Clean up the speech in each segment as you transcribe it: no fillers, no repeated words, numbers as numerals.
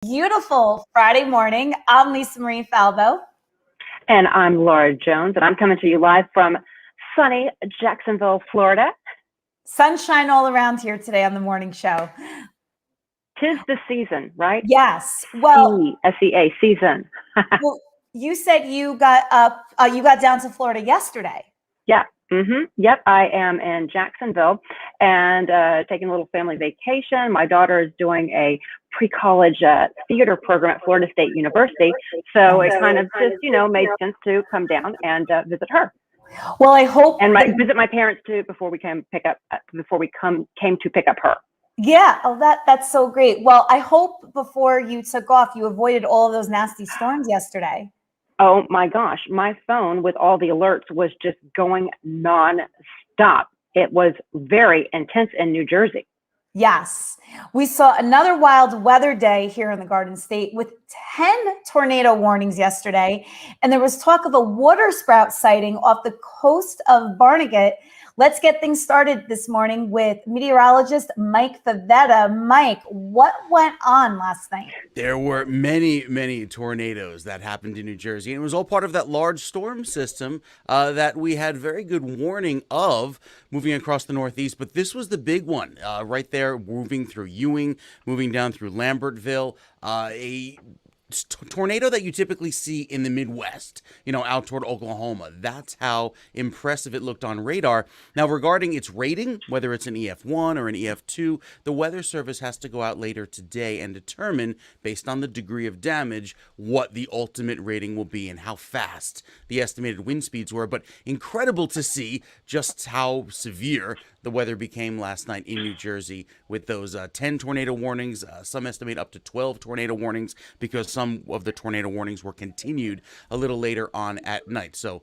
Beautiful Friday morning. I'm Lisa Marie Falvo. And I'm Laura Jones, and I'm coming to you live from sunny Jacksonville, Florida. Sunshine all around here today on the morning show. 'Tis the season, right? Yes. Well, SEA season. well, you said you got down to Florida yesterday. Yeah. Yep. I am in Jacksonville and taking a little family vacation. My daughter is doing a pre-college theater program at Florida State University, so it kind of just made sense to come down and visit her. Well, I hope and visit my parents too before we came to pick up her. Yeah. Oh, that's so great. Well, I hope before you took off, you avoided all of those nasty storms yesterday. Oh my gosh, my phone with all the alerts was just going non-stop. It was very intense in New Jersey. Yes. We saw another wild weather day here in the Garden State with 10 tornado warnings yesterday. And there was talk of a water sprout sighting off the coast of Barnegat. Let's get things started this morning with meteorologist Mike Favetta. Mike, what went on last night? There were many tornadoes that happened in New Jersey. And it was all part of that large storm system that we had very good warning of moving across the Northeast. But this was the big one right there, moving through Ewing, moving down through Lambertville, a tornado that you typically see in the Midwest, out toward Oklahoma. That's how impressive it looked on radar. Now, regarding its rating, whether it's an EF1 or an EF2, the Weather Service has to go out later today and determine, based on the degree of damage, what the ultimate rating will be and how fast the estimated wind speeds were. But incredible to see just how severe the weather became last night in New Jersey with those 10 tornado warnings. Some estimate up to 12 tornado warnings because some of the tornado warnings were continued a little later on at night. So,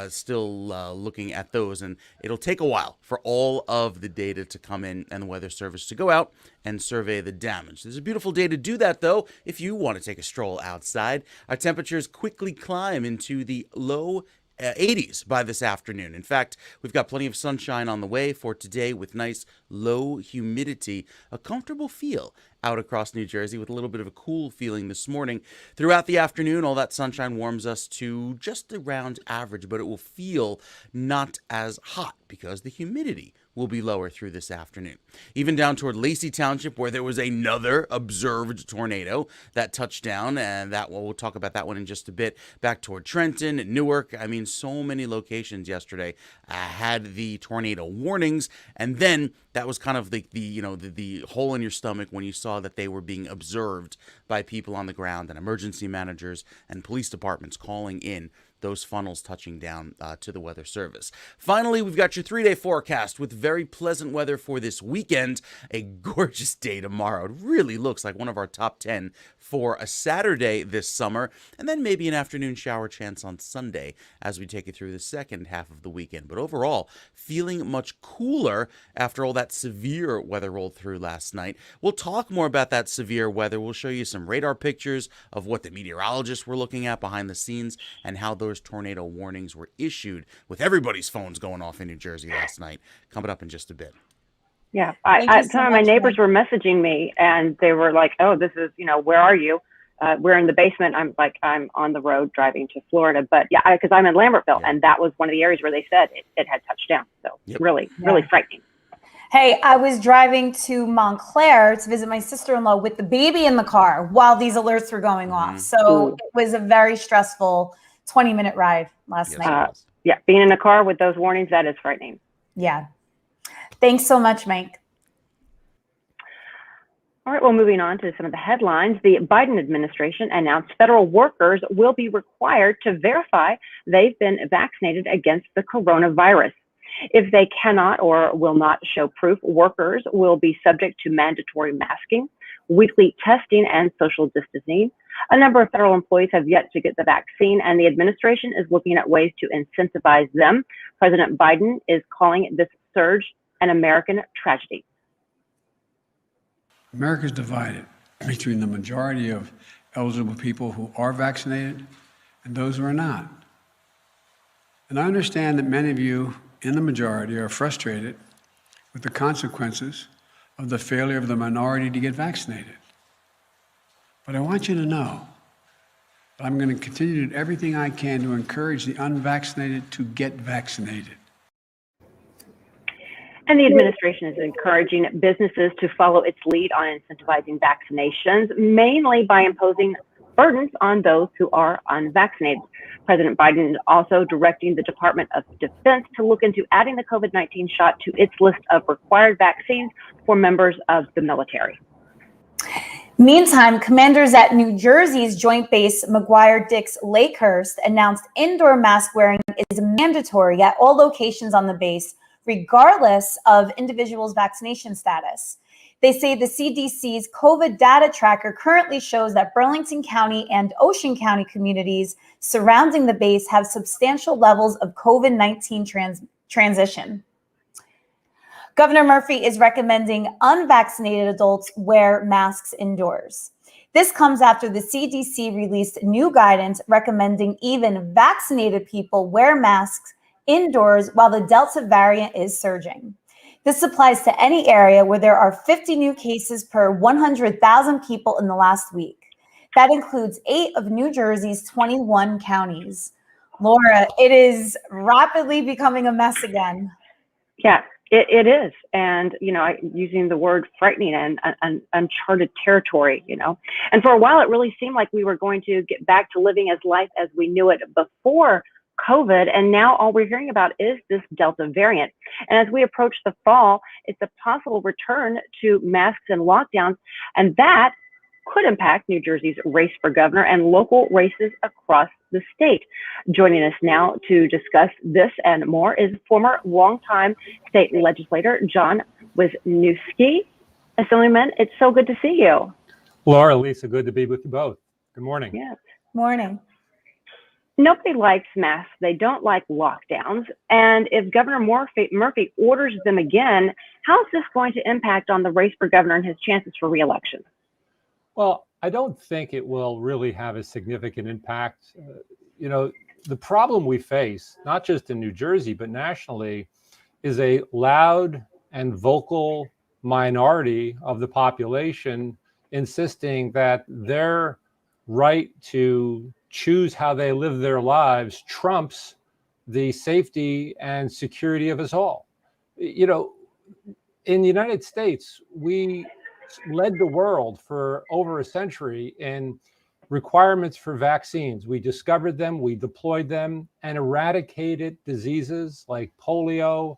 still looking at those, and it'll take a while for all of the data to come in and the Weather Service to go out and survey the damage. There's a beautiful day to do that, though, if you want to take a stroll outside. Our temperatures quickly climb into the low 80s by this afternoon. In fact, we've got plenty of sunshine on the way for today with nice low humidity, a comfortable feel out across New Jersey with a little bit of a cool feeling this morning. Throughout the afternoon, all that sunshine warms us to just around average, but it will feel not as hot because the humidity will be lower through this afternoon. Even down toward Lacey Township, where there was another observed tornado that touched down, and we'll talk about that one in just a bit. Back toward Trenton, Newark. I mean, so many locations yesterday had the tornado warnings, and then that was kind of the hole in your stomach when you saw that they were being observed by people on the ground and emergency managers and police departments calling in those funnels touching down to the Weather Service. Finally, we've got your 3-day forecast with very pleasant weather for this weekend. A gorgeous day tomorrow. It really looks like one of our top 10 for a Saturday this summer, and then maybe an afternoon shower chance on Sunday as we take you through the second half of the weekend. But overall, feeling much cooler after all that severe weather rolled through last night. We'll talk more about that severe weather. We'll show you some radar pictures of what the meteorologists were looking at behind the scenes and how those tornado warnings were issued with everybody's phones going off in New Jersey last night. Coming up in just a bit. Yeah, some of my neighbors were messaging me and they were like, "Oh, this is, where are you?" We're in the basement. I'm on the road driving to Florida, but yeah, because I'm in Lambertville, and that was one of the areas where they said it had touched down. So really frightening. Hey, I was driving to Montclair to visit my sister-in-law with the baby in the car while these alerts were going off. So it was a very stressful 20-minute ride last night. Being in a car with those warnings, that is frightening. Yeah. Thanks so much, Mike. All right, well, moving on to some of the headlines. The Biden administration announced federal workers will be required to verify they've been vaccinated against the coronavirus. If they cannot or will not show proof, workers will be subject to mandatory masking, weekly testing, and social distancing. A number of federal employees have yet to get the vaccine, and the administration is looking at ways to incentivize them. President Biden is calling this surge an American tragedy. America is divided between the majority of eligible people who are vaccinated and those who are not. And I understand that many of you in the majority are frustrated with the consequences of the failure of the minority to get vaccinated. But I want you to know that I'm going to continue to do everything I can to encourage the unvaccinated to get vaccinated. And the administration is encouraging businesses to follow its lead on incentivizing vaccinations, mainly by imposing burdens on those who are unvaccinated. President Biden is also directing the Department of Defense to look into adding the COVID-19 shot to its list of required vaccines for members of the military. Meantime, commanders at New Jersey's Joint Base McGuire-Dix Lakehurst announced indoor mask wearing is mandatory at all locations on the base, regardless of individuals' vaccination status. They say the CDC's COVID data tracker currently shows that Burlington County and Ocean County communities surrounding the base have substantial levels of COVID-19 transition. Governor Murphy is recommending unvaccinated adults wear masks indoors. This comes after the CDC released new guidance recommending even vaccinated people wear masks indoors while the Delta variant is surging. This applies to any area where there are 50 new cases per 100,000 people in the last week. That includes 8 of New Jersey's 21 counties. Laura, it is rapidly becoming a mess again. Yeah, it is. And, using the word frightening and uncharted territory, And for a while, it really seemed like we were going to get back to living as life as we knew it before COVID, and now all we're hearing about is this Delta variant. And as we approach the fall, it's a possible return to masks and lockdowns, and that could impact New Jersey's race for governor and local races across the state. Joining us now to discuss this and more is former longtime state legislator John Wisniewski. Assemblyman, it's so good to see you. Laura, Lisa, good to be with you both. Good morning. Yes. Morning. Nobody likes masks. They don't like lockdowns. And if Governor Murphy orders them again, how is this going to impact on the race for governor and his chances for re-election? Well, I don't think it will really have a significant impact. The problem we face, not just in New Jersey, but nationally, is a loud and vocal minority of the population insisting that their right to choose how they live their lives trumps the safety and security of us all. In the United States, we led the world for over a century in requirements for vaccines. We discovered them, we deployed them, and eradicated diseases like polio,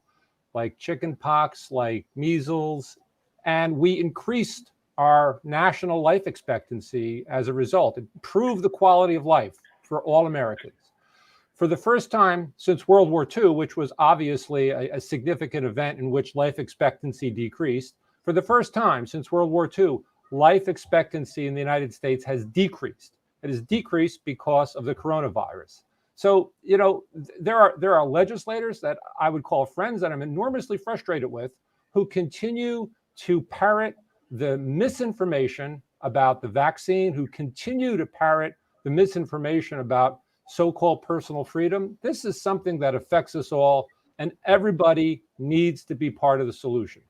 like chickenpox, like measles, and we increased our national life expectancy as a result. It improved the quality of life for all Americans. For the first time since World War II, which was obviously a significant event in which life expectancy decreased, for the first time since World War II, life expectancy in the United States has decreased. It has decreased because of the coronavirus. So, there are legislators that I would call friends that I'm enormously frustrated with who continue to parrot the misinformation about the vaccine, who continue to parrot the misinformation about so-called personal freedom. This is something that affects us all, and everybody needs to be part of the solution.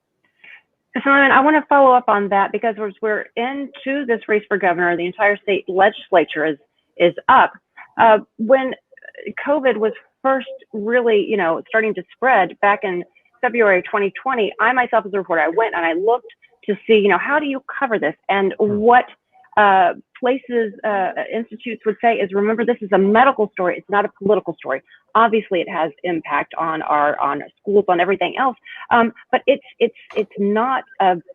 So I want to follow up on that because as we're into this race for governor, the entire state legislature is up. When COVID was first really, starting to spread back in February 2020, I myself as a reporter, I went and I looked to see, how do you cover this? And what places, institutes would say is, remember, this is a medical story. It's not a political story. Obviously, it has impact on on schools, on everything else. But it's not.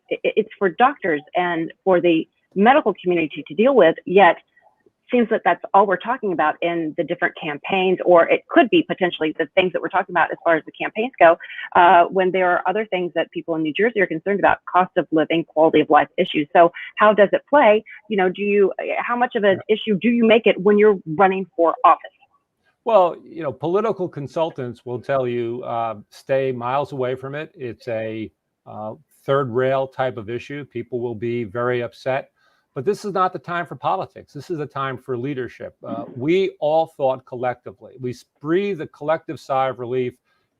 It's for doctors and for the medical community to deal with. Yet, seems that that's all we're talking about in the different campaigns, or it could be potentially the things that we're talking about as far as the campaigns go, when there are other things that people in New Jersey are concerned about, cost of living, quality of life issues. So how does it play? How much of an issue do you make it when you're running for office? Well, political consultants will tell you stay miles away from it. It's a third rail type of issue. People will be very upset. But this is not the time for politics. This is the time for leadership. We all thought collectively. We breathed a collective sigh of relief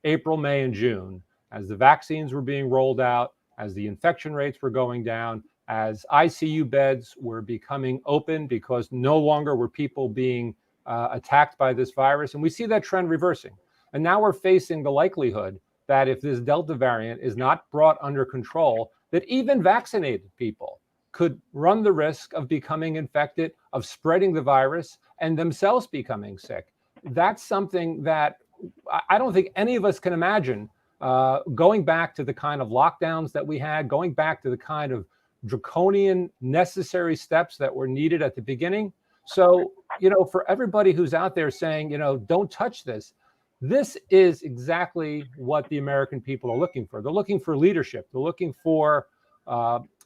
April, May, and June as the vaccines were being rolled out, as the infection rates were going down, as ICU beds were becoming open because no longer were people being attacked by this virus. And we see that trend reversing. And now we're facing the likelihood that if this Delta variant is not brought under control, that even vaccinated people could run the risk of becoming infected, of spreading the virus, and themselves becoming sick. That's something that I don't think any of us can imagine, going back to the kind of lockdowns that we had, going back to the kind of draconian necessary steps that were needed at the beginning. So, for everybody who's out there saying, don't touch this, this is exactly what the American people are looking for. They're looking for leadership. They're looking for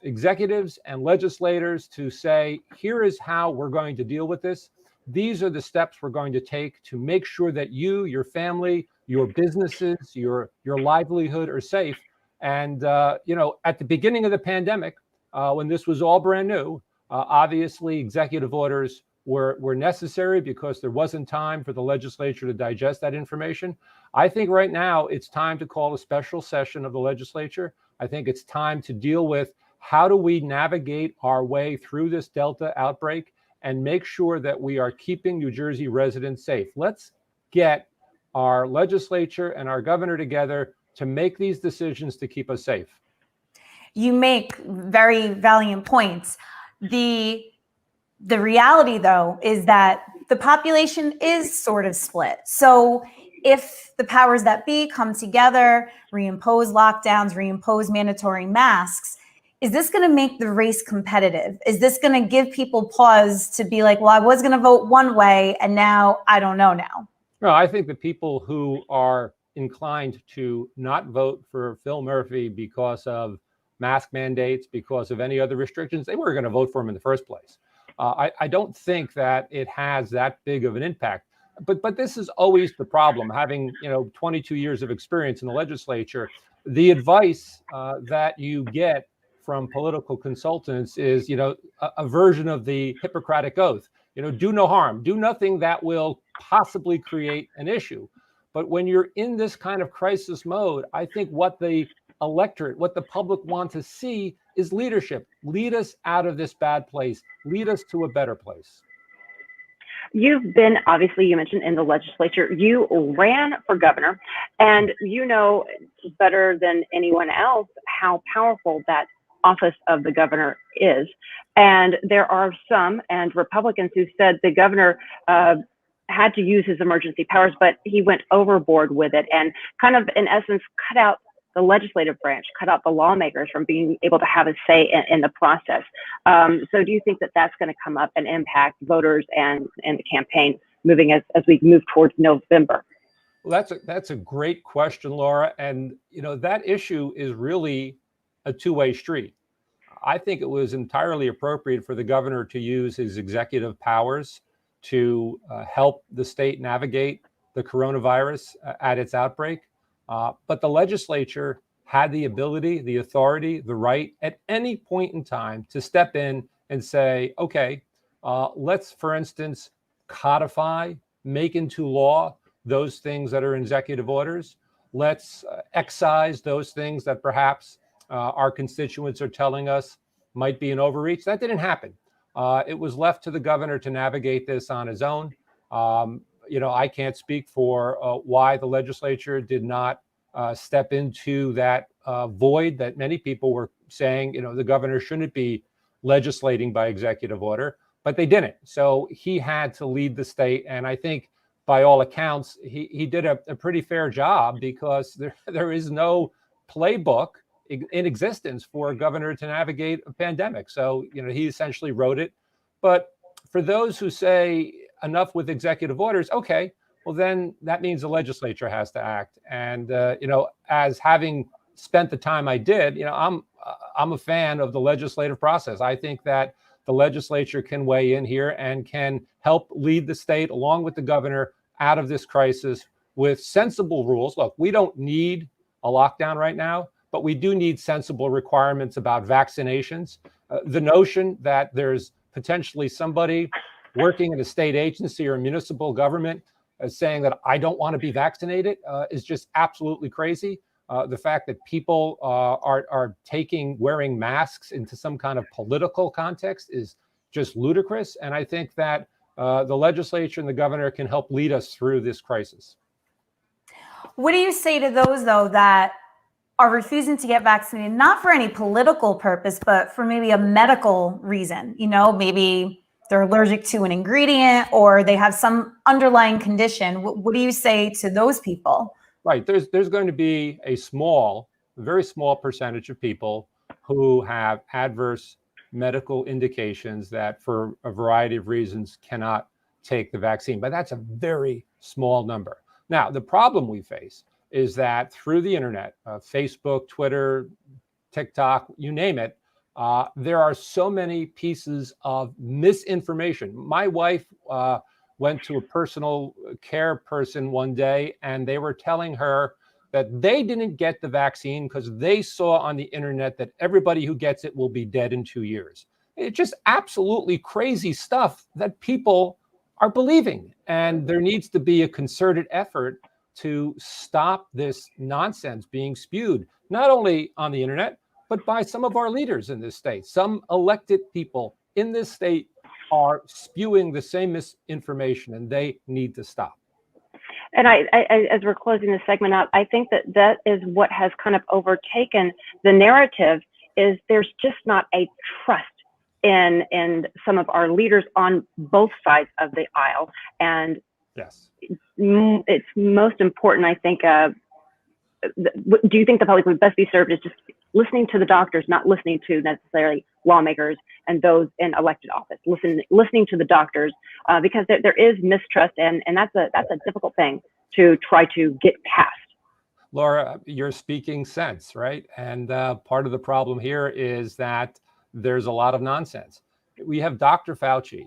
executives and legislators to say, here is how we're going to deal with this. These are the steps we're going to take to make sure that you, your family, your businesses, your livelihood are safe. And, at the beginning of the pandemic, when this was all brand new, obviously executive orders were necessary because there wasn't time for the legislature to digest that information. I think right now it's time to call a special session of the legislature. I think it's time to deal with how do we navigate our way through this Delta outbreak and make sure that we are keeping New Jersey residents safe. Let's get our legislature and our governor together to make these decisions to keep us safe. You make very valiant points. The reality, though, is that the population is sort of split. So if the powers that be come together, reimpose lockdowns, reimpose mandatory masks, is this going to make the race competitive? Is this going to give people pause to be like, well, I was going to vote one way and now I don't know now? No, I think the people who are inclined to not vote for Phil Murphy because of mask mandates, because of any other restrictions, they were going to vote for him in the first place. I don't think that it has that big of an impact. But this is always the problem. Having 22 years of experience in the legislature, the advice that you get from political consultants is a version of the Hippocratic Oath. Do no harm, do nothing that will possibly create an issue. But when you're in this kind of crisis mode, I think what the electorate, what the public want to see is leadership. Lead us out of this bad place. Lead us to a better place. You've been, obviously, you mentioned in the legislature, you ran for governor, and you know better than anyone else how powerful that office of the governor is. And there are some, and Republicans who said the governor had to use his emergency powers, but he went overboard with it and kind of, in essence, cut out the legislative branch, cut out the lawmakers from being able to have a say in the process. So do you think that that's going to come up and impact voters and the campaign moving as we move towards November? Well, that's a great question, Laura. And, that issue is really a two-way street. I think it was entirely appropriate for the governor to use his executive powers to help the state navigate the coronavirus at its outbreak. But the legislature had the ability, the authority, the right at any point in time to step in and say, okay, let's, for instance, codify, make into law those things that are executive orders. Let's excise those things that perhaps our constituents are telling us might be an overreach. That didn't happen. It was left to the governor to navigate this on his own. I can't speak for why the legislature did not step into that void that many people were saying, the governor shouldn't be legislating by executive order, but they didn't. So he had to lead the state. And I think by all accounts, he did a pretty fair job because there is no playbook in existence for a governor to navigate a pandemic. So, he essentially wrote it. But for those who say enough with executive orders, okay, well, then that means the legislature has to act. And, as having spent the time I did, I'm a fan of the legislative process. I think that the legislature can weigh in here and can help lead the state along with the governor out of this crisis with sensible rules. Look, we don't need a lockdown right now, but we do need sensible requirements about vaccinations. The notion that there's potentially somebody working in a state agency or municipal government saying that I don't want to be vaccinated is just absolutely crazy. The fact that people are wearing masks into some kind of political context is just ludicrous. And I think that the legislature and the governor can help lead us through this crisis. What do you say to those, though, that are refusing to get vaccinated, not for any political purpose, but for maybe a medical reason? You know, maybe they're allergic to an ingredient or they have some underlying condition. What do you say to those people? Right. There's going to be a very small percentage of people who have adverse medical indications that for a variety of reasons cannot take the vaccine. But that's a very small number. Now, the problem we face is that through the internet, Facebook, Twitter, TikTok, you name it, there are so many pieces of misinformation. My wife went to a personal care person one day, and they were telling her that they didn't get the vaccine because they saw on the internet that everybody who gets it will be dead in 2 years. It's just absolutely crazy stuff that people are believing. And there needs to be a concerted effort to stop this nonsense being spewed, not only on the internet, but by some of our leaders in this state. Some elected people in this state are spewing the same misinformation, and they need to stop. And I, as we're closing this segment out, I think that is what has kind of overtaken the narrative, is there's just not a trust in some of our leaders on both sides of the aisle. And yes, it's most important, I think. Do you think the public would best be served as just listening to the doctors, not listening to necessarily lawmakers and those in elected office? Listening to the doctors, because there is mistrust, and that's a difficult thing to try to get past. Laura, you're speaking sense, right? And part of the problem here is that there's a lot of nonsense. We have Dr. Fauci,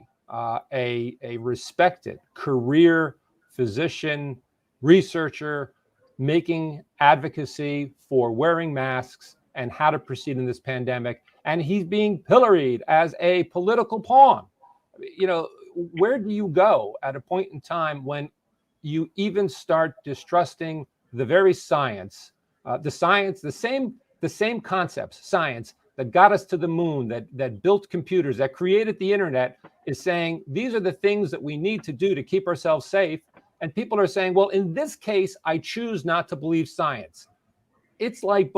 a respected career physician, researcher, making advocacy for wearing masks and how to proceed in this pandemic. And he's being pilloried as a political pawn. You know, where do you go at a point in time when you even start distrusting the very science, the same concepts, science that got us to the moon, that built computers, that created the internet, is saying these are the things that we need to do to keep ourselves safe. And people are saying, well, in this case, I choose not to believe science. It's like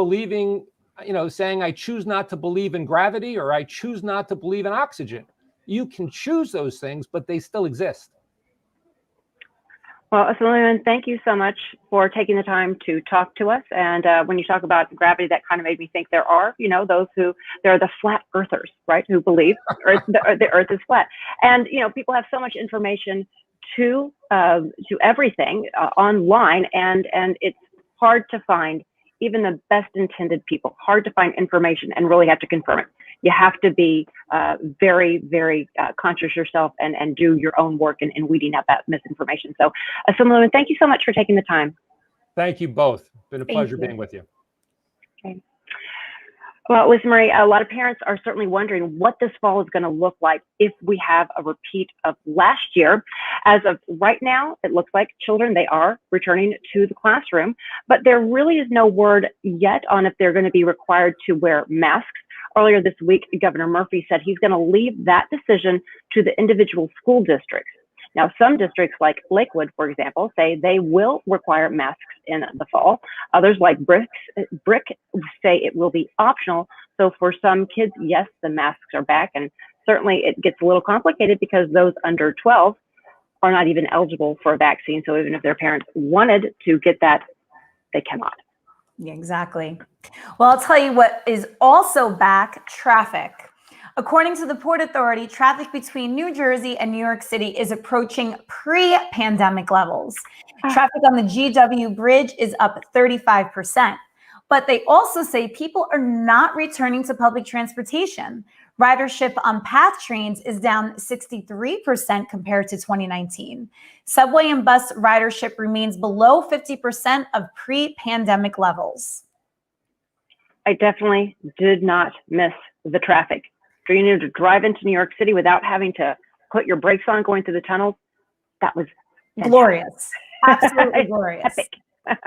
saying I choose not to believe in gravity, or I choose not to believe in oxygen. You can choose those things, but they still exist. Well, Celia, thank you so much for taking the time to talk to us. And when you talk about gravity, that kind of made me think there are, those they're the flat earthers, right? Who believe the earth is flat. And, people have so much information to everything online, and it's hard to find, even the best intended people, hard to find information and really have to confirm it. You have to be very, very conscious yourself and do your own work in weeding out that misinformation. So, Celia, thank you so much for taking the time. Thank you both. It's been a pleasure being with you. Okay. Well, Liz Marie, a lot of parents are certainly wondering what this fall is going to look like if we have a repeat of last year. As of right now, it looks like children, they are returning to the classroom, but there really is no word yet on if they're going to be required to wear masks. Earlier this week, Governor Murphy said he's going to leave that decision to the individual school districts. Now, some districts like Lakewood, for example, say they will require masks in the fall. Others, like Brick, say it will be optional. So for some kids, yes, the masks are back. And certainly it gets a little complicated because those under 12 are not even eligible for a vaccine. So even if their parents wanted to get that, they cannot. Yeah, exactly. Well, I'll tell you what is also back: traffic. According to the Port Authority, traffic between New Jersey and New York City is approaching pre-pandemic levels. Traffic on the GW Bridge is up 35%. But they also say people are not returning to public transportation. Ridership on PATH trains is down 63% compared to 2019. Subway and bus ridership remains below 50% of pre-pandemic levels. I definitely did not miss the traffic. You need to drive into New York City without having to put your brakes on going through the tunnels. That was fantastic. Glorious. Absolutely glorious. Epic.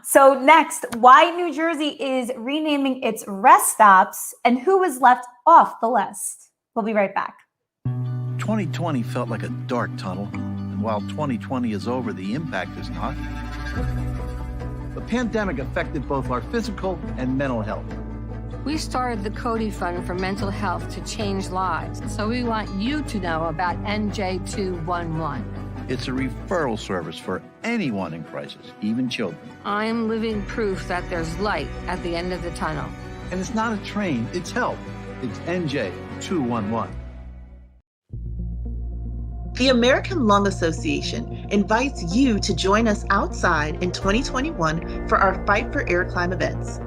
So next, why New Jersey is renaming its rest stops and who is left off the list. We'll be right back. 2020 felt like a dark tunnel, and while 2020 is over, the impact is not. The pandemic affected both our physical and mental health. We started the Cody Fund for Mental Health to change lives, so we want you to know about NJ211. It's a referral service for anyone in crisis, even children. I'm living proof that there's light at the end of the tunnel. And it's not a train, it's help. It's NJ211. The American Lung Association invites you to join us outside in 2021 for our Fight for Air Climb events.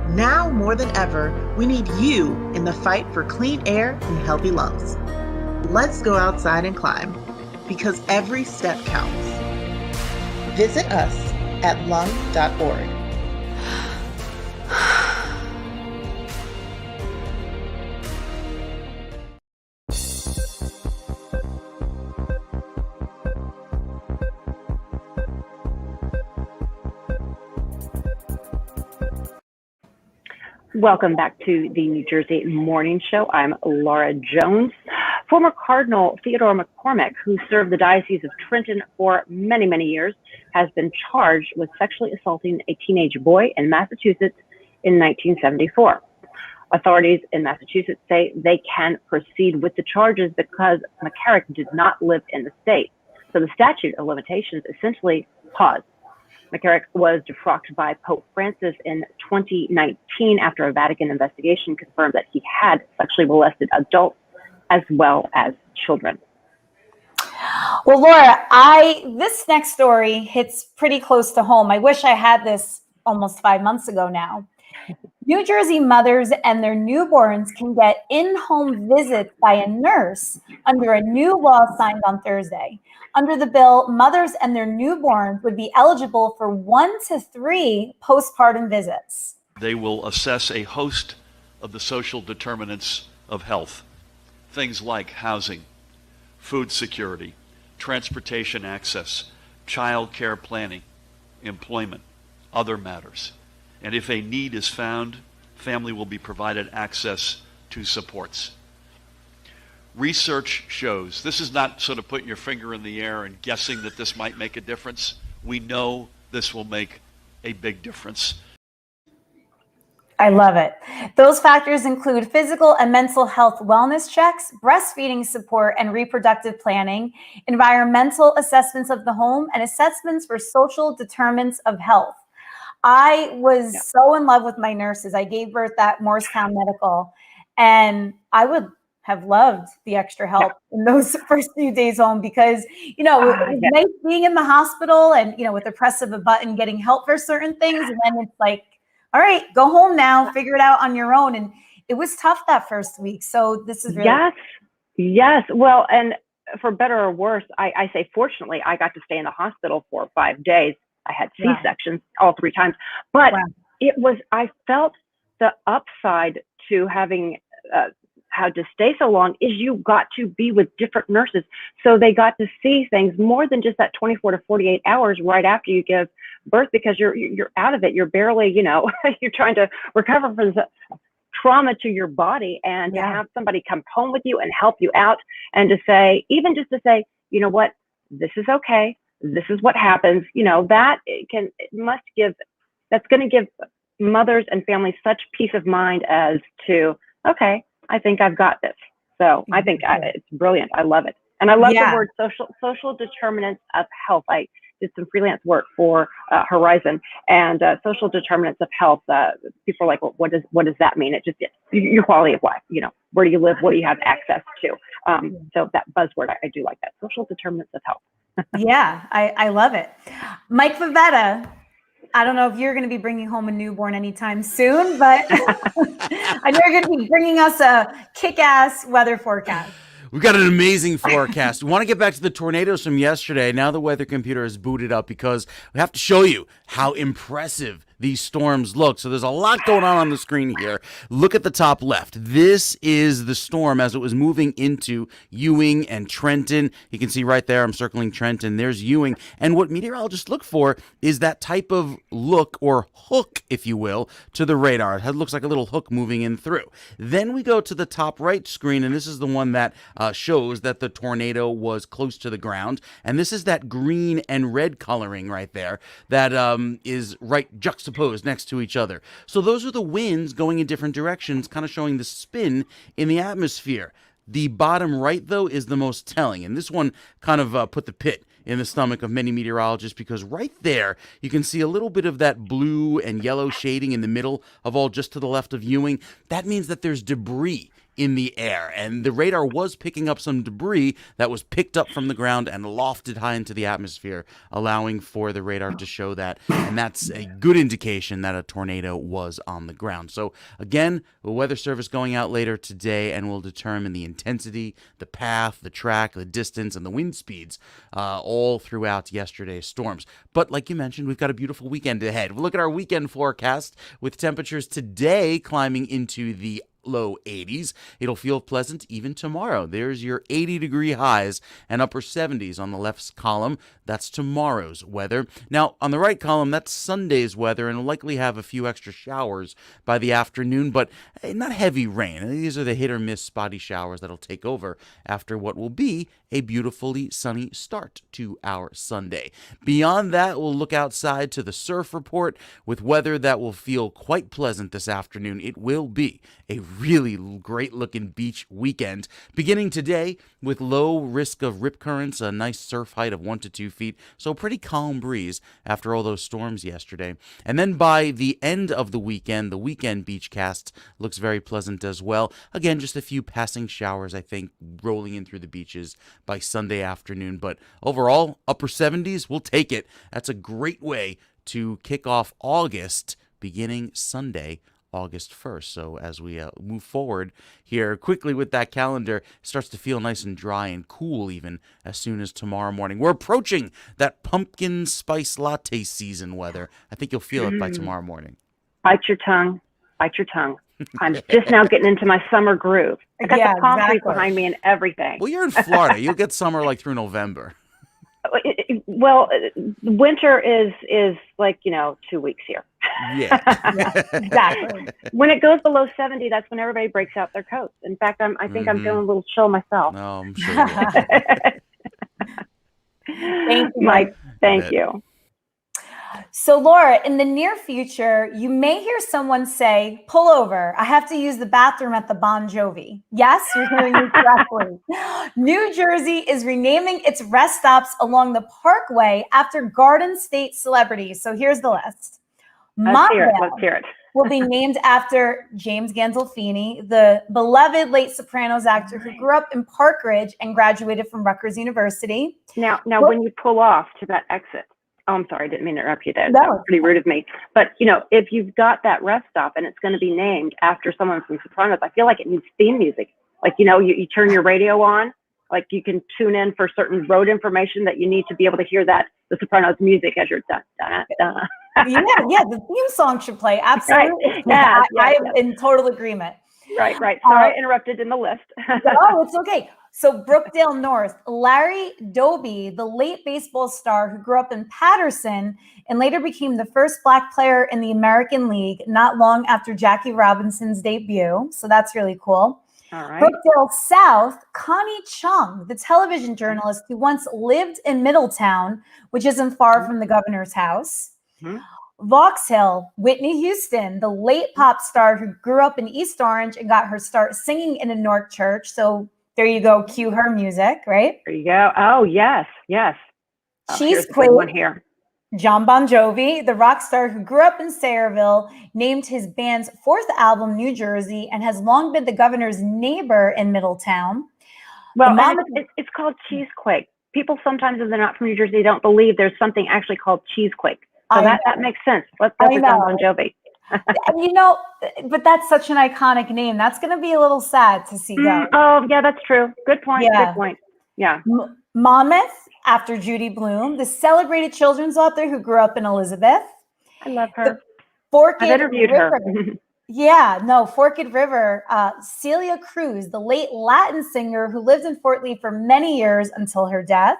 Now more than ever, we need you in the fight for clean air and healthy lungs. Let's go outside and climb, because every step counts. Visit us at lung.org. Welcome back to the New Jersey Morning Show. I'm Laura Jones. Former Cardinal Theodore McCormick, who served the Diocese of Trenton for many, many years, has been charged with sexually assaulting a teenage boy in Massachusetts in 1974. Authorities in Massachusetts say they can proceed with the charges because McCarrick did not live in the state. So the statute of limitations essentially paused. McCarrick was defrocked by Pope Francis in 2019 after a Vatican investigation confirmed that he had sexually molested adults as well as children. Well, Laura, this next story hits pretty close to home. I wish I had this almost 5 months ago now. New Jersey mothers and their newborns can get in-home visits by a nurse under a new law signed on Thursday. Under the bill, mothers and their newborns would be eligible for 1 to 3 postpartum visits. They will assess a host of the social determinants of health, things like housing, food security, transportation access, child care planning, employment, other matters. And if a need is found, family will be provided access to supports. Research shows, this is not sort of putting your finger in the air and guessing that this might make a difference. We know this will make a big difference. I love it. Those factors include physical and mental health wellness checks, breastfeeding support and reproductive planning, environmental assessments of the home, and assessments for social determinants of health. I was so in love with my nurses. I gave birth at Morristown Medical, and I would have loved the extra help in those first few days home because, it was nice being in the hospital and, with the press of a button, getting help for certain things. And then it's like, all right, go home now, figure it out on your own. And it was tough that first week. So this is really. Yes. Well, and for better or worse, I say, fortunately, I got to stay in the hospital for 5 days. I had C-sections all 3 times, but I felt the upside to having how to stay so long is you got to be with different nurses. So they got to see things more than just that 24 to 48 hours right after you give birth, because you're out of it. You're barely, you're trying to recover from the trauma to your body, and to have somebody come home with you and help you out, and to say, even just to say, you know what, this is okay. This is what happens. That's going to give mothers and families such peace of mind as to, okay, I think I've got this. So I think it's brilliant. I love it. And I love the word social determinants of health. I did some freelance work for Horizon, and social determinants of health. People are like, well, what does that mean? It just your quality of life. Where do you live? What do you have access to? So that buzzword, I do like that. Social determinants of health. I love it. Mike Vivetta, I don't know if you're going to be bringing home a newborn anytime soon, but I know you're going to be bringing us a kick-ass weather forecast. We've got an amazing forecast. We want to get back to the tornadoes from yesterday. Now the weather computer is booted up because we have to show you how impressive these storms look. So there's a lot going on the screen here. Look at the top left. This is the storm as it was moving into Ewing and Trenton. You can see right there, I'm circling Trenton. There's Ewing. And what meteorologists look for is that type of look or hook, if you will, to the radar. It looks like a little hook moving in through. Then we go to the top right screen, and this is the one that shows that the tornado was close to the ground. And this is that green and red coloring right there that is right juxtaposed next to each other. So those are the winds going in different directions, kind of showing the spin in the atmosphere. The bottom right, though, is the most telling. And this one kind of put the pit in the stomach of many meteorologists, because right there you can see a little bit of that blue and yellow shading in the middle of all just to the left of Ewing. That means that there's debris in the air, and the radar was picking up some debris that was picked up from the ground and lofted high into the atmosphere, allowing for the radar to show that, and that's a good indication that a tornado was on the ground. So again, the Weather Service going out later today and will determine the intensity, the path, the track, the distance, and the wind speeds all throughout yesterday's storms. But like you mentioned, we've got a beautiful weekend ahead. We'll look at our weekend forecast with temperatures today climbing into the low 80s. It'll feel pleasant even tomorrow. There's your 80-degree highs and upper 70s on the left column. That's tomorrow's weather. Now, on the right column, that's Sunday's weather, and we'll likely have a few extra showers by the afternoon, but not heavy rain. These are the hit or miss spotty showers that'll take over after what will be a beautifully sunny start to our Sunday. Beyond that, we'll look outside to the surf report with weather that will feel quite pleasant this afternoon. It will be a really great looking beach weekend, beginning today with low risk of rip currents, a nice surf height of 1 to 2 feet, so pretty calm breeze after all those storms yesterday. And then by the end of the weekend beach cast looks very pleasant as well. Again, just a few passing showers, I think, rolling in through the beaches by Sunday afternoon, but overall, upper 70s, we'll take it. That's a great way to kick off August, beginning Sunday, August 1st. So as we move forward here quickly with that calendar, it starts to feel nice and dry and cool even as soon as tomorrow morning. We're approaching that pumpkin spice latte season weather. I think you'll feel it by tomorrow morning. Bite your tongue. Bite your tongue. I'm just now getting into my summer groove. I got the palm trees behind me and everything. Well, you're in Florida. You'll get summer like through November. Well, winter is like, 2 weeks here. Yeah. Exactly. When it goes below 70, that's when everybody breaks out their coats. In fact, I think I'm feeling a little chill myself. No, I'm sure. Thank you, Mike. Thank you. So, Laura, in the near future, you may hear someone say, pull over. I have to use the bathroom at the Bon Jovi. Yes, you're hearing me correctly. New Jersey is renaming its rest stops along the Parkway after Garden State celebrities. So here's the list. Let's hear it. Will be named after James Gandolfini, the beloved late Sopranos actor who grew up in Park Ridge and graduated from Rutgers University. Now, when you pull off to that exit, oh, I'm sorry, I didn't mean to interrupt you there. No. That was pretty rude of me. But, if you've got that rest stop and it's going to be named after someone from Sopranos, I feel like it needs theme music. Like, you turn your radio on, like you can tune in for certain road information that you need to be able to hear the Sopranos music as you're done. Yeah, the theme song should play. Absolutely. Right. I'm in total agreement. Right. Sorry, I interrupted in the list. Oh, it's okay. So Brookdale North, Larry Doby, the late baseball star who grew up in Patterson and later became the first Black player in the American League not long after Jackie Robinson's debut. So that's really cool. All right. Brookdale South, Connie Chung, the television journalist who once lived in Middletown, which isn't far from the governor's house. Mm-hmm. Vauxhall, Whitney Houston, the late pop star who grew up in East Orange and got her start singing in a Newark church. So there you go, cue her music, right? There you go. Oh, yes. Cheesequake, one here. John Bon Jovi, the rock star who grew up in Sayreville, named his band's fourth album New Jersey and has long been the governor's neighbor in Middletown. Well, it's called Cheesequake. People sometimes, if they're not from New Jersey, don't believe there's something actually called Cheesequake. So that makes sense. Let's go for John Bon Jovi. But that's such an iconic name. That's going to be a little sad to see go. Oh, yeah, that's true. Good point. Yeah. Good point. Yeah. Monmouth, after Judy Blume, the celebrated children's author who grew up in Elizabeth. I love her. Forked I've interviewed River. her. Yeah, no, Forked River. Celia Cruz, the late Latin singer who lived in Fort Lee for many years until her death.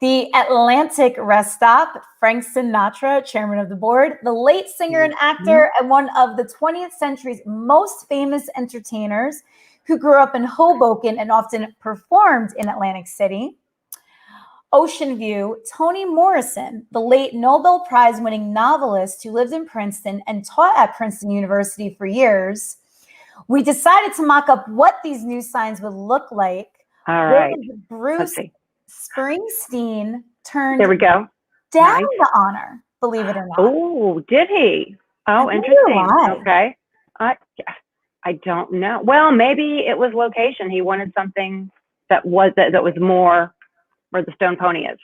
The Atlantic Rest Stop, Frank Sinatra, chairman of the board, the late singer and actor, and one of the 20th century's most famous entertainers who grew up in Hoboken and often performed in Atlantic City. Ocean View, Toni Morrison, the late Nobel Prize winning novelist who lived in Princeton and taught at Princeton University for years. We decided to mock up what these new signs would look like. All right. Bruce Let's see. Springsteen turned There we go. down Nice. the honor, believe it or not. Oh, did he? Oh, I wonder interesting. why. Okay. I don't know. Well, maybe it was location. He wanted something that was more where the Stone Pony is.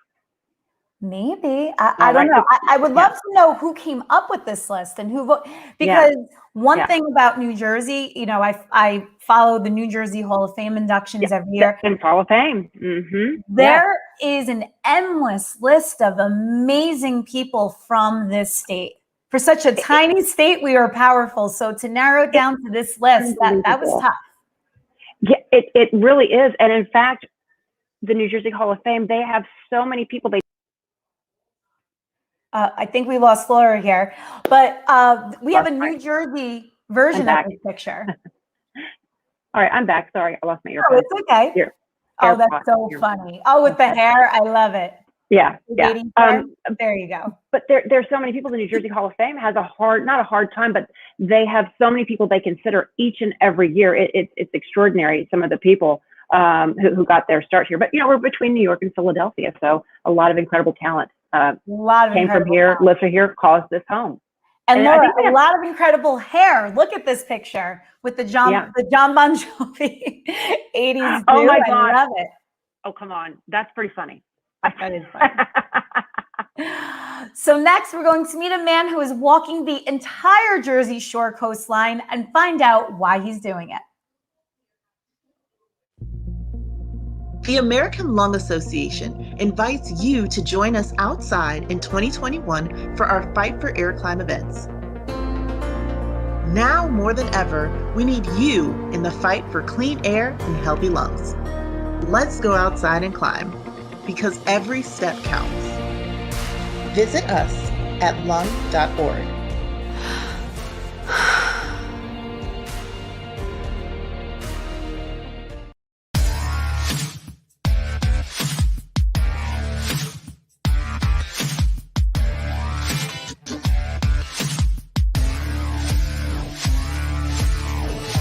Maybe. I don't right. know. I would love to know who came up with this list and who voted. Because one thing about New Jersey, you know, I follow the New Jersey Hall of Fame inductions every year. In Hall of Fame. Mm-hmm. There is an endless list of amazing people from this state. For such a tiny state, we are powerful. So to narrow it down to this list, that was tough. Yeah, it really is. And in fact, the New Jersey Hall of Fame, they have so many people. I think we lost Laura here, but we have a New Jersey version of this picture. All right, I'm back. Sorry, I lost my earphone. Oh, it's okay. Here. Oh, that's so funny. Oh, with the hair, I love it. Yeah. There you go. But there's so many people. The New Jersey Hall of Fame has not a hard time, but they have so many people they consider each and every year. It's extraordinary. Some of the people who got their start here, but you know, we're between New York and Philadelphia, so a lot of incredible talent came from here, lived here, calls this home. And Laura, a lot of incredible hair. Look at this picture with the John Bon Jovi 80s. Oh my God. I love it. Oh, come on. That's pretty funny. That is funny. So next, we're going to meet a man who is walking the entire Jersey Shore coastline and find out why he's doing it. The American Lung Association invites you to join us outside in 2021 for our Fight for Air Climb events. Now more than ever, we need you in the fight for clean air and healthy lungs. Let's go outside and climb, because every step counts. Visit us at lung.org.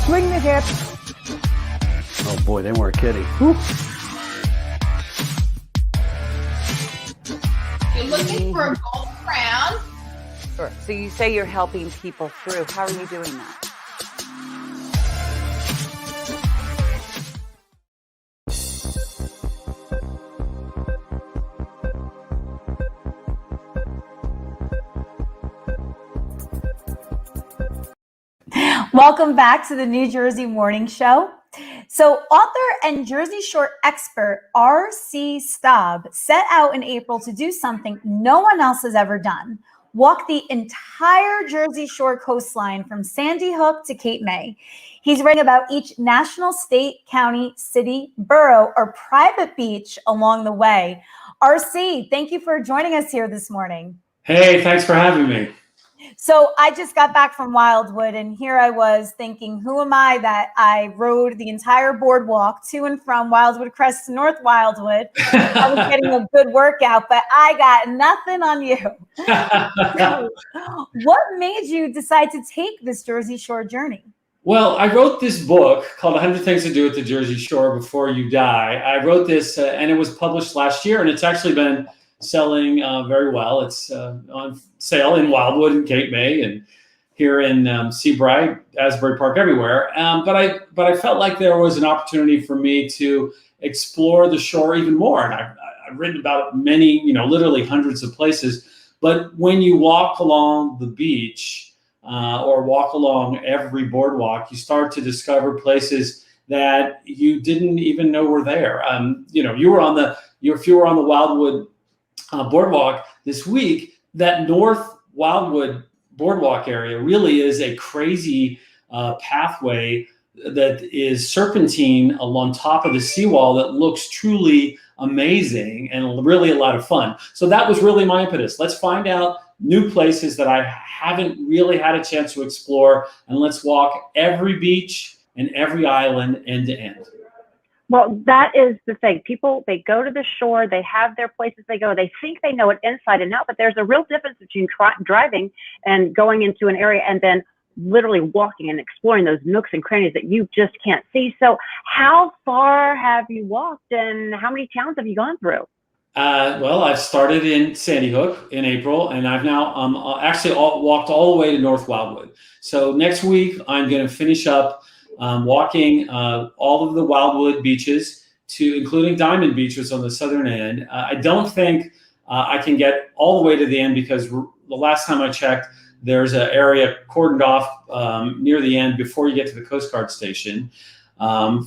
Swing the hips. Oh boy, they weren't kidding. You're looking for a gold crown? Sure. So you say you're helping people through. How are you doing that? Welcome back to the New Jersey Morning Show. So author and Jersey Shore expert R.C. Staub set out in April to do something no one else has ever done. Walk the entire Jersey Shore coastline from Sandy Hook to Cape May. He's writing about each national, state, county, city, borough, or private beach along the way. R.C., thank you for joining us here this morning. Hey, thanks for having me. So I just got back from Wildwood, and here I was thinking, who am I that I rode the entire boardwalk to and from Wildwood Crest to North Wildwood? I was getting a good workout, but I got nothing on you. So, what made you decide to take this Jersey Shore journey? Well, I wrote this book called 100 Things to Do at the Jersey Shore Before You Die. I wrote this, and it was published last year, and it's actually been selling very well. It's on sale in Wildwood and Cape May and here in Seabright, Asbury Park, everywhere. But I felt like there was an opportunity for me to explore the shore even more. And I've written about many, literally hundreds of places. But when you walk along the beach or walk along every boardwalk, you start to discover places that you didn't even know were there. If you were on the Wildwood boardwalk this week, that North Wildwood boardwalk area really is a crazy pathway that is serpentine along top of the seawall that looks truly amazing and really a lot of fun. So that was really my impetus. Let's find out new places that I haven't really had a chance to explore, and let's walk every beach and every island end to end. Well, that is the thing. People, they go to the shore, they have their places they go, they think they know it inside and out, but there's a real difference between driving and going into an area and then literally walking and exploring those nooks and crannies that you just can't see. So how far have you walked and how many towns have you gone through? Well, I've started in Sandy Hook in April, and I've now actually walked all the way to North Wildwood. So next week, I'm going to finish up walking all of the Wildwood beaches, including Diamond Beach, which is on the southern end. I don't think I can get all the way to the end because the last time I checked, there's an area cordoned off near the end before you get to the Coast Guard station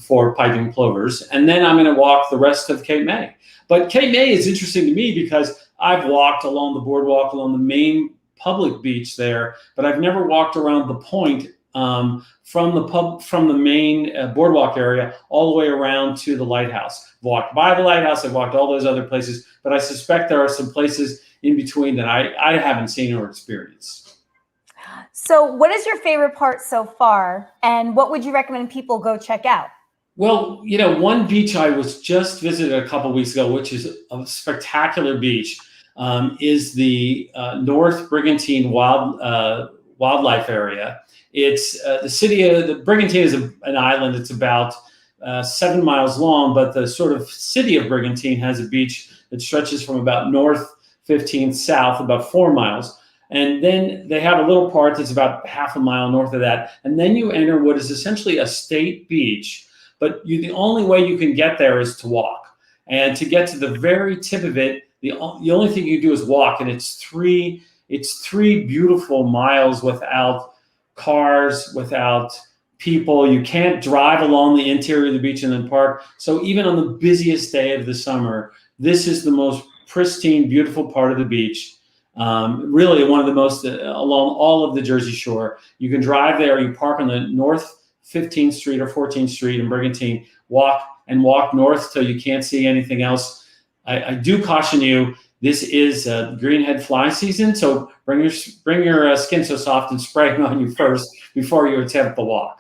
for piping plovers. And then I'm going to walk the rest of Cape May. But Cape May is interesting to me because I've walked along the boardwalk, along the main public beach there, but I've never walked around the point from the main boardwalk area all the way around to the lighthouse. I've walked by the lighthouse, I've walked all those other places, but I suspect there are some places in between that I haven't seen or experienced. So what is your favorite part so far, and what would you recommend people go check out? Well, one beach I was just visited a couple weeks ago, which is a spectacular beach, is the North Brigantine wildlife area. It's the city of the Brigantine is an island. It's about 7 miles long, but the sort of city of Brigantine has a beach that stretches from about north 15 south, about 4 miles. And then they have a little part that's about half a mile north of that. And then you enter what is essentially a state beach, but the only way you can get there is to walk. And to get to the very tip of it, the only thing you do is walk. And it's three beautiful miles without cars, without people. You can't drive along the interior of the beach and then park. So even on the busiest day of the summer, this is the most pristine, beautiful part of the beach. Really one of the most along all of the Jersey Shore. You can drive there, you park on the North 15th Street or 14th Street in Brigantine, walk north till you can't see anything else. I do caution you, this is greenhead fly season, so bring your skin so soft and spray them on you first before you attempt the walk.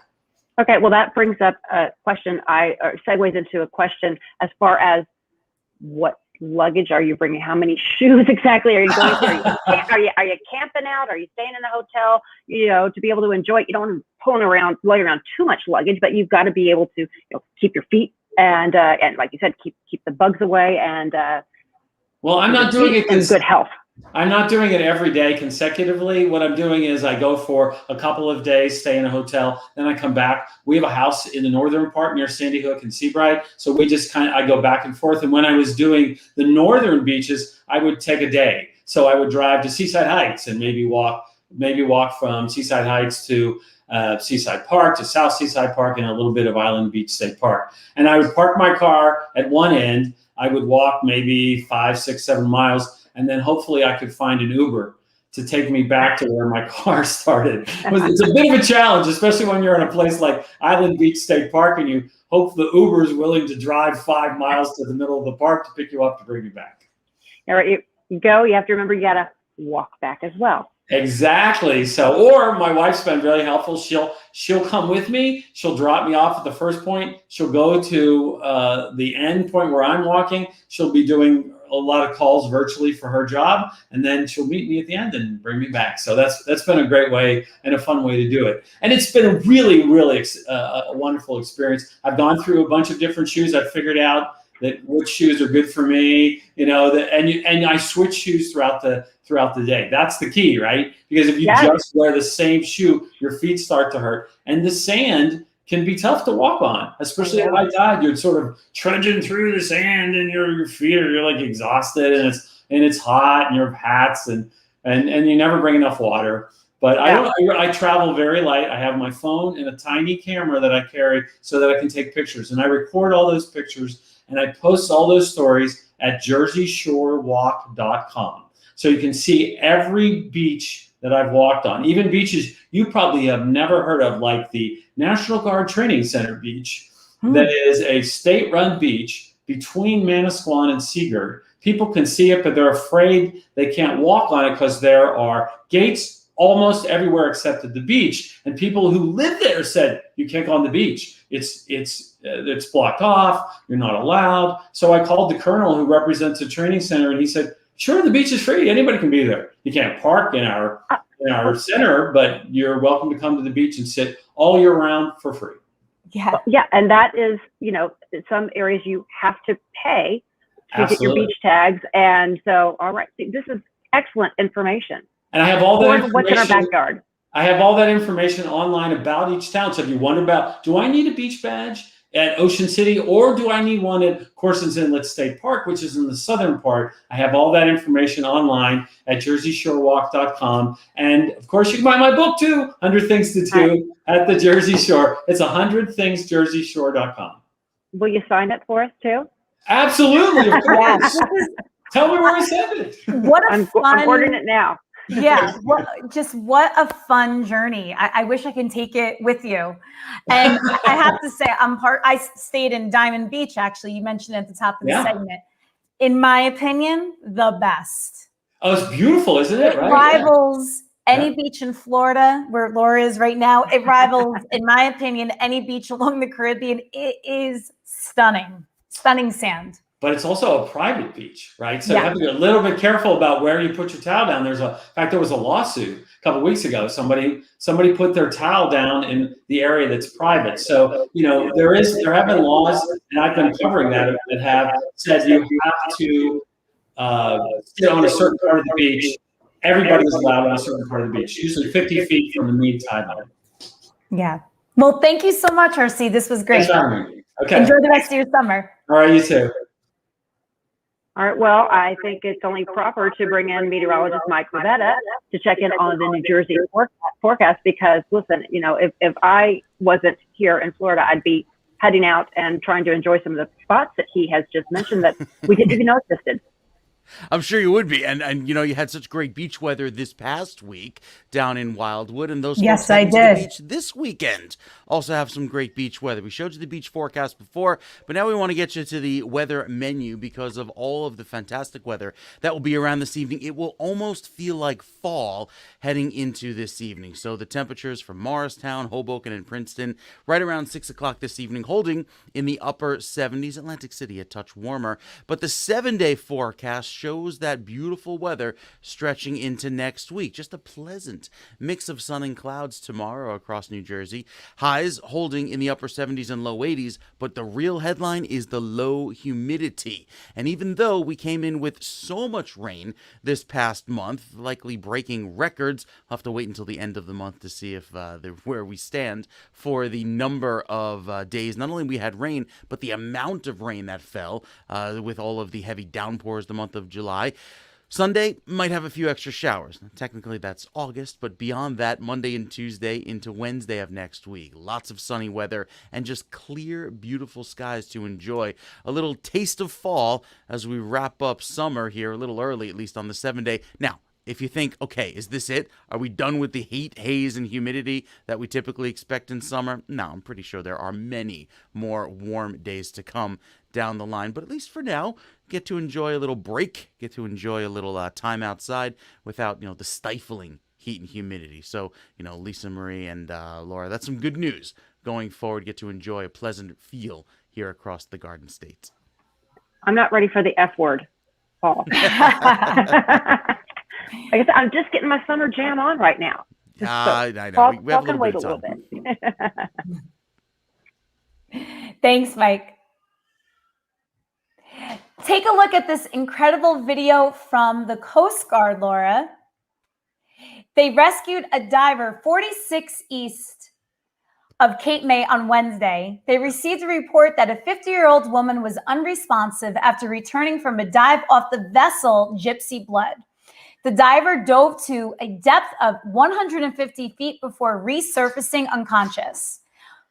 Okay, well that brings up a question, segues into a question as far as what luggage are you bringing? How many shoes exactly are you going to? Are you camping out? Are you staying in the hotel? To be able to enjoy it, you don't want to lug around too much luggage, but you've got to be able to keep your feet and like you said, keep the bugs away and well, I'm not doing it in good health. I'm not doing it every day consecutively. What I'm doing is I go for a couple of days, stay in a hotel, then I come back. We have a house in the northern part near Sandy Hook and Seabright. So we just I go back and forth. And when I was doing the northern beaches, I would take a day. So I would drive to Seaside Heights and maybe walk from Seaside Heights to Seaside Park, to South Seaside Park, and a little bit of Island Beach State Park. And I would park my car at one end. I would walk maybe 5, 6, 7 miles. And then hopefully I could find an Uber to take me back to where my car started. It's a bit of a challenge, especially when you're in a place like Island Beach State Park and you hope the Uber is willing to drive 5 miles to the middle of the park to pick you up to bring you back. All right, you have to remember you got to walk back as well. Exactly. So, or my wife's been really helpful. She'll come with me. She'll drop me off at the first point. She'll go to the end point where I'm walking. She'll be doing a lot of calls virtually for her job, and then she'll meet me at the end and bring me back. So that's been a great way and a fun way to do it. And it's been a really, really a wonderful experience. I've gone through a bunch of different shoes. I've figured out that which shoes are good for me, and I switch shoes throughout the day. That's the key, right? Because if you just wear the same shoe, your feet start to hurt. And the sand can be tough to walk on, especially at high tide. You're sort of trudging through the sand and your feet you're like exhausted and it's hot and you have hats and you never bring enough water. But I travel very light. I have my phone and a tiny camera that I carry so that I can take pictures. And I record all those pictures and I post all those stories at jerseyshorewalk.com. So you can see every beach that I've walked on, even beaches you probably have never heard of, like the National Guard Training Center beach, that is a state-run beach between Manasquan and Seagirt. People can see it, but they're afraid they can't walk on it because there are gates almost everywhere except at the beach. And people who live there said, you can't go on the beach. It's blocked off. You're not allowed. So I called the colonel who represents the training center, and he said, sure, the beach is free. Anybody can be there. You can't park in our center, but you're welcome to come to the beach and sit all year round for free. Yeah, and that is, in some areas you have to pay to get your beach tags. And so, all right, this is excellent information. And I have all that information. What's in our backyard? I have all that information online about each town. So if you wonder about, do I need a beach badge at Ocean City, or do I need one at Corson's Inlet State Park, which is in the southern part? I have all that information online at JerseyShoreWalk.com. And of course, you can buy my book too, 100 Things to Do at the Jersey Shore. It's 100thingsJerseyShore.com. Will you sign it for us too? Absolutely. Of course. Tell me where I sent it. What a fun... I'm ordering it now. Yeah, what a fun journey. I wish I can take it with you. And I have to say, I stayed in Diamond Beach, actually. You mentioned it at the top of the segment. In my opinion, the best. Oh, it's beautiful, isn't it? It rivals any beach in Florida, where Laura is right now. It rivals, in my opinion, any beach along the Caribbean. It is stunning, stunning sand. But it's also a private beach, right? So you have to be a little bit careful about where you put your towel down. In fact, there was a lawsuit a couple of weeks ago. Somebody put their towel down in the area that's private. So, there have been laws, and I've been covering that have said you have to sit on a certain part of the beach. Everybody's allowed on a certain part of the beach, usually 50 feet from the mean tide line. Yeah. Well, thank you so much, RC. This was great. Okay. Enjoy the rest of your summer. All right, you too. All right, well, I think it's only proper to bring in meteorologist Mike Rivetta to check in on the New Jersey forecast because, listen, if I wasn't here in Florida, I'd be heading out and trying to enjoy some of the spots that he has just mentioned that we didn't even know existed. I'm sure you would be. And you had such great beach weather this past week down in Wildwood, and those yes, folks I to did. the beach this weekend also have some great beach weather. We showed you the beach forecast before, but now we want to get you to the weather menu because of all of the fantastic weather that will be around this evening. It will almost feel like fall heading into this evening. So the temperatures from Morristown, Hoboken, and Princeton right around 6 o'clock this evening, holding in the upper 70s. Atlantic City a touch warmer, but the 7-day forecast shows that beautiful weather stretching into next week. Just a pleasant mix of sun and clouds tomorrow across New Jersey. Highs holding in the upper 70s and low 80s, but the real headline is the low humidity. And even though we came in with so much rain this past month, likely breaking records, I'll have to wait until the end of the month to see if where we stand for the number of days. Not only we had rain, but the amount of rain that fell with all of the heavy downpours the month of July. Sunday might have a few extra showers. Technically, that's August, but beyond that, Monday and Tuesday into Wednesday of next week. Lots of sunny weather and just clear, beautiful skies to enjoy. A little taste of fall as we wrap up summer here a little early, at least on the 7-day. Now, if you think, okay, is this it? Are we done with the heat, haze, and humidity that we typically expect in summer? No, I'm pretty sure there are many more warm days to come down the line. But at least for now, get to enjoy a little break, get to enjoy a little time outside without, the stifling heat and humidity. So, Lisa Marie and Laura, that's some good news going forward. Get to enjoy a pleasant feel here across the Garden State. I'm not ready for the F word, Paul. Like I said, I'm just getting my summer jam on right now. I know. We have a little wait bit of bit. Thanks, Mike. Take a look at this incredible video from the Coast Guard, Laura. They rescued a diver 46 east of Cape May on Wednesday. They received a report that a 50-year-old woman was unresponsive after returning from a dive off the vessel Gypsy Blood. The diver dove to a depth of 150 feet before resurfacing unconscious.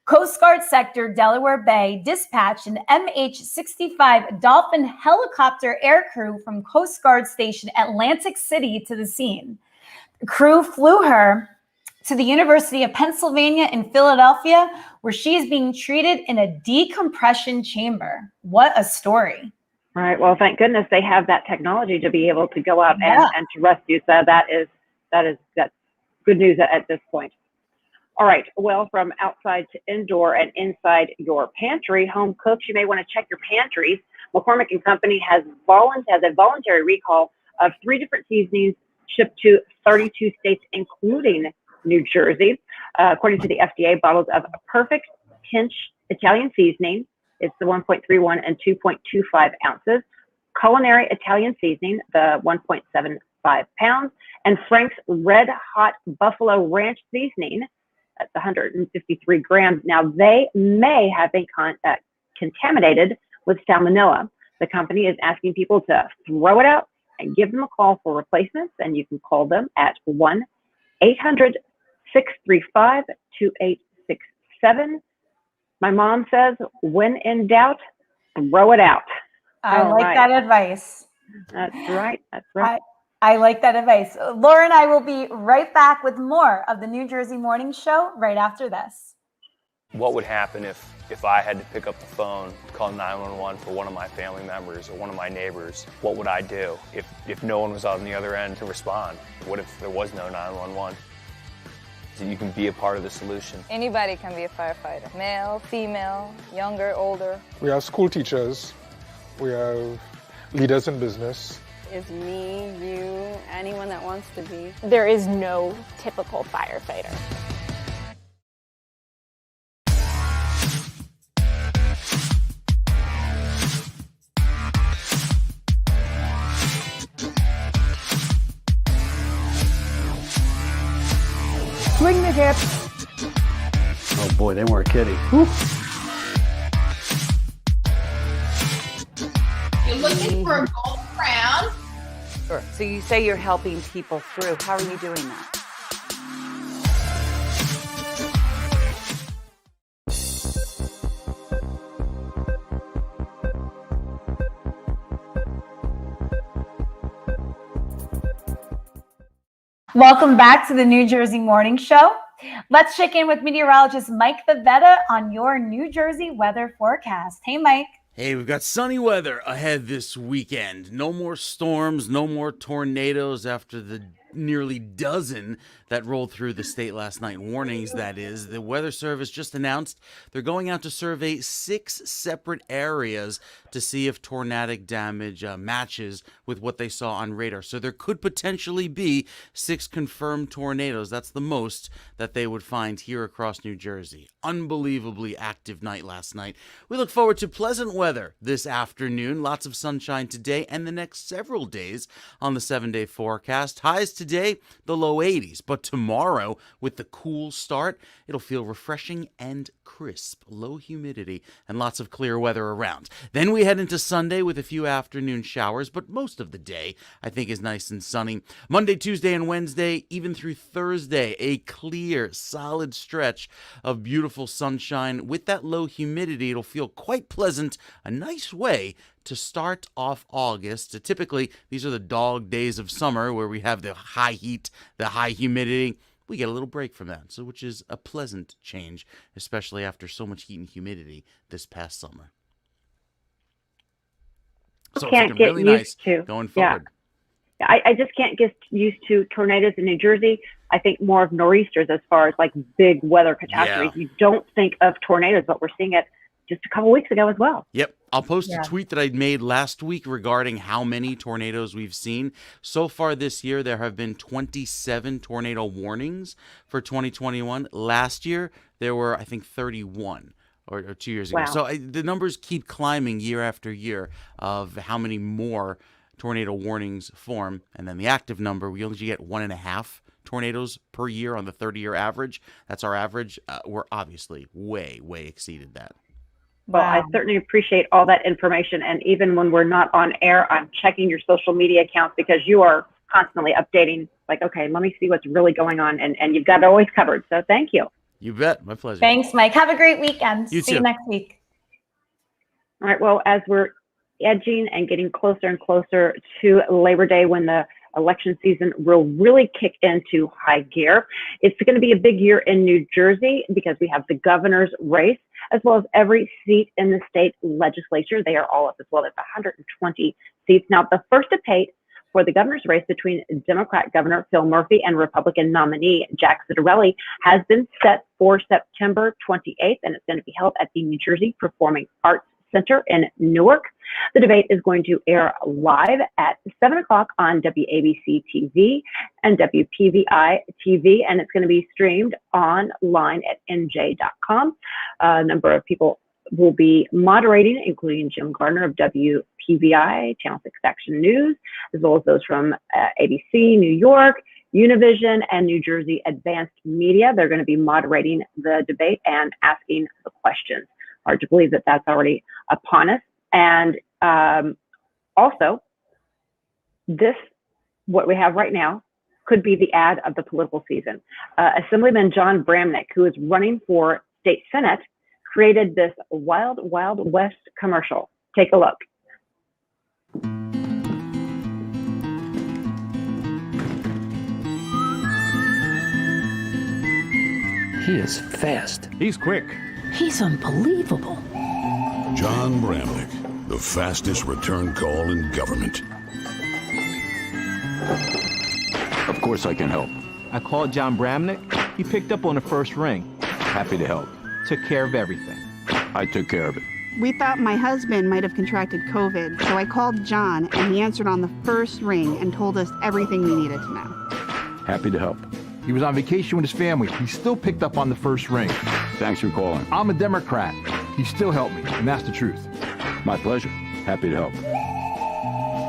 Coast Guard Sector Delaware Bay dispatched an MH-65 Dolphin helicopter aircrew from Coast Guard Station Atlantic City to the scene. Crew flew her to the University of Pennsylvania in Philadelphia, where she is being treated in a decompression chamber. What a story. Right. Well, thank goodness they have that technology to be able to go out and to rescue. So that's good news at this point. All right. Well, from outside to indoor and inside your pantry, home cooks, you may want to check your pantries. McCormick and Company has a voluntary recall of 3 different seasonings shipped to 32 states, including New Jersey. According to the FDA, bottles of Perfect Pinch Italian seasoning, it's the 1.31 and 2.25 ounces. Culinary Italian seasoning, the 1.75 pounds. And Frank's Red Hot Buffalo Ranch seasoning, that's 153 grams. Now, they may have been contaminated with salmonella. The company is asking people to throw it out and give them a call for replacements. And you can call them at 1-800-635-2867. My mom says, when in doubt, throw it out. I like that advice. That's right. That's right. I like that advice. Laura and I will be right back with more of the New Jersey Morning Show right after this. What would happen if I had to pick up the phone, call 911 for one of my family members or one of my neighbors? What would I do if no one was on the other end to respond? What if there was no 911? So you can be a part of the solution. Anybody can be a firefighter. Male, female, younger, older. We have school teachers. We have leaders in business. Is me, you, anyone that wants to be. There is no typical firefighter. Swing the hips. Oh boy, they weren't kidding. Whew. You're looking for a gold crown? Sure. So you say you're helping people through. How are you doing that? Welcome back to the New Jersey Morning Show. Let's check in with meteorologist Mike Vivetta on your New Jersey weather forecast. Hey, Mike. Hey, we've got sunny weather ahead this weekend. No more storms, no more tornadoes after the nearly dozen that rolled through the state last night. Warnings, that is. The Weather Service just announced they're going out to survey 6 separate areas to see if tornadic damage matches with what they saw on radar. So there could potentially be 6 confirmed tornadoes. That's the most that they would find here across New Jersey. Unbelievably active night last night. We look forward to pleasant weather this afternoon. Lots of sunshine today and the next several days on the 7-day forecast. Highs today, the low 80s. But tomorrow, with the cool start, it'll feel refreshing and crisp. Low humidity and lots of clear weather around. Then we head into Sunday with a few afternoon showers, but most of the day, I think, is nice and sunny. Monday, Tuesday, and Wednesday, even through Thursday, a clear, solid stretch of beautiful sunshine. With that low humidity, it'll feel quite pleasant, a nice way to start off August. Typically, these are the dog days of summer where we have the high heat, the high humidity. We get a little break from that, so which is a pleasant change, especially after so much heat and humidity this past summer. So Can't it's get really used nice to going forward. Yeah. I just can't get used to tornadoes in New Jersey. I think more of nor'easters as far as like big weather catastrophes. Yeah. You don't think of tornadoes, but we're seeing it just a couple weeks ago as well. Yep. I'll post a tweet that I made last week regarding how many tornadoes we've seen. So far this year, there have been 27 tornado warnings for 2021. Last year, there were, I think, 31 or 2 years ago. Wow. So the numbers keep climbing year after year of how many more tornado warnings form. And then the active number, we only get 1.5 tornadoes per year on the 30-year average. That's our average. We're obviously way exceeded that. Well, I certainly appreciate all that information. And even when we're not on air, I'm checking your social media accounts because you are constantly updating, like, okay, let me see what's really going on. And you've got it always covered. So thank you. You bet. My pleasure. Thanks, Mike. Have a great weekend. You See too. you next week. All right. Well, as we're edging and getting closer and closer to Labor Day, when the election season will really kick into high gear. It's going to be a big year in New Jersey because we have the governor's race, as well as every seat in the state legislature. They are all up as well. There's 120 seats. Now, the first debate for the governor's race between Democrat Governor Phil Murphy and Republican nominee Jack Ciattarelli has been set for September 28th, and it's going to be held at the New Jersey Performing Arts Center in Newark. The debate is going to air live at 7 o'clock on WABC TV and WPVI TV, and it's going to be streamed online at NJ.com. A number of people will be moderating, including Jim Gardner of WPVI, Channel 6 Action News, as well as those from ABC, New York, Univision, and New Jersey Advanced Media. They're going to be moderating the debate and asking the questions. Hard to believe that that's already upon us. And also, what we have right now, could be the ad of the political season. Assemblyman John Bramnick, who is running for state senate, created this Wild Wild West commercial. Take a look. He is fast. He's quick. He's unbelievable. John Bramnick, the fastest return call in government. Of course I can help. I called John Bramnick. He picked up on the first ring. Happy to help. Took care of everything. I took care of it. We thought my husband might have contracted COVID, so I called John, and he answered on the first ring and told us everything we needed to know. Happy to help. He was on vacation with his family. He still picked up on the first ring. Thanks for calling. I'm a Democrat. He still helped me, and that's the truth. My pleasure. Happy to help.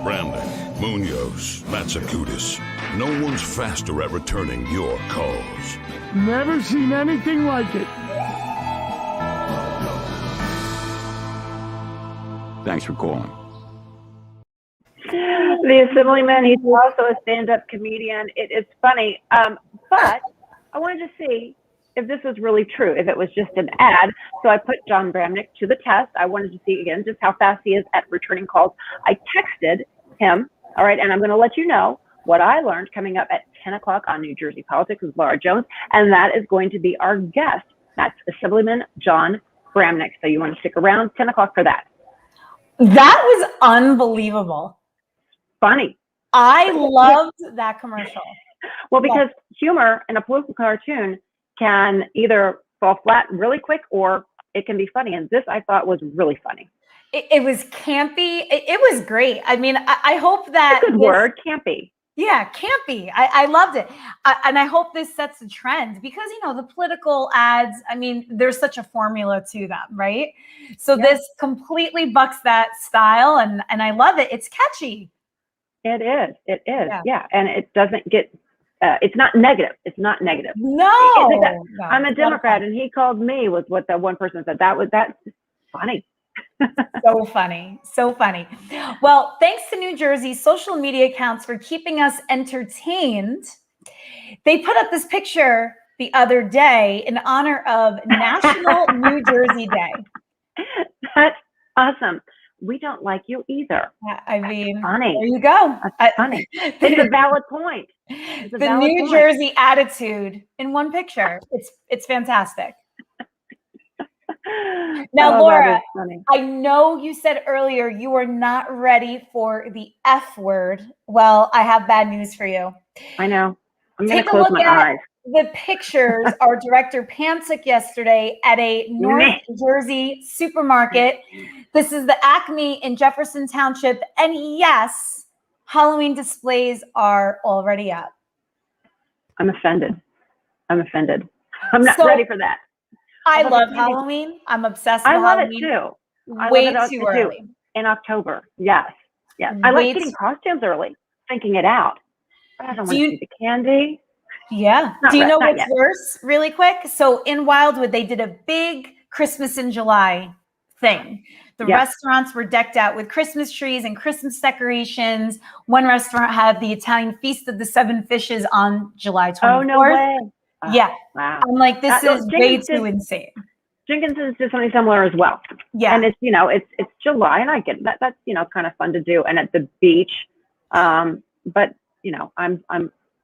Bramnick, Munoz, Matsakudis. No one's faster at returning your calls. Never seen anything like it. Thanks for calling. The Assemblyman, he's also a stand-up comedian. It's funny, but I wanted to see if this was really true, if it was just an ad. So I put John Bramnick to the test. I wanted to see, again, just how fast he is at returning calls. I texted him, all right, and I'm going to let you know what I learned coming up at 10 o'clock on New Jersey Politics with Laura Jones, and that is going to be our guest. That's Assemblyman John Bramnick. So you want to stick around 10 o'clock for that. That was unbelievable. Funny. I loved that commercial. Well, because humor in a political cartoon can either fall flat really quick or it can be funny. And this I thought was really funny. It was campy. It was great. I mean, I hope that. Good word, campy. Yeah, campy. I loved it. And I hope this sets a trend because, you know, the political ads, I mean, there's such a formula to them, right? So this completely bucks that style and I love it. It's catchy. It is. It is. Yeah. And it doesn't get, it's not negative. It's not negative. No. I'm a Democrat and he called me was what that one person said. That's funny. So funny. So funny. Well, thanks to New Jersey's social media accounts for keeping us entertained. They put up this picture the other day in honor of National New Jersey Day. That's awesome. We don't like you either. I mean, that's funny. There you go. That's funny. It's a valid point. The New Jersey attitude in one picture. It's fantastic. Now, Laura, I know you said earlier you were not ready for the F word. Well, I have bad news for you. I know. I'm going to Take a close look my at eyes. the pictures our director Pam took yesterday at a North Jersey supermarket. This is the Acme in Jefferson Township. And yes, Halloween displays are already up. I'm offended. I'm not ready for that. I love Halloween. I'm obsessed with I Halloween. love it too. Way too early. In October. Yes. Yes. I like getting costumes early, thinking it out. But I don't want to see the candy. Yeah. Do you know what's worse really quick? So in Wildwood, they did a big Christmas in July thing. The restaurants were decked out with Christmas trees and Christmas decorations. One restaurant had the Italian Feast of the Seven Fishes on July 24th. Oh, no way. Yeah. Wow. I'm like, this is way too insane. Jenkinson's did something similar as well. Yeah. And it's, you know, it's July and I get that. That's, you know, kind of fun to do. And at the beach. But, you I'm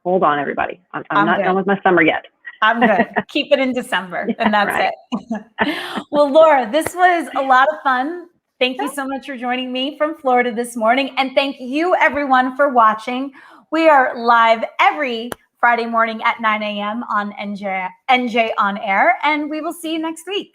hold on, everybody. I'm not good. done with my summer yet. I'm good. Keep it in December, and that's it. Well, Laura, this was a lot of fun. Thank you so much for joining me from Florida this morning. And thank you, everyone, for watching. We are live every Friday morning at 9 a.m. on NJ On Air, and we will see you next week.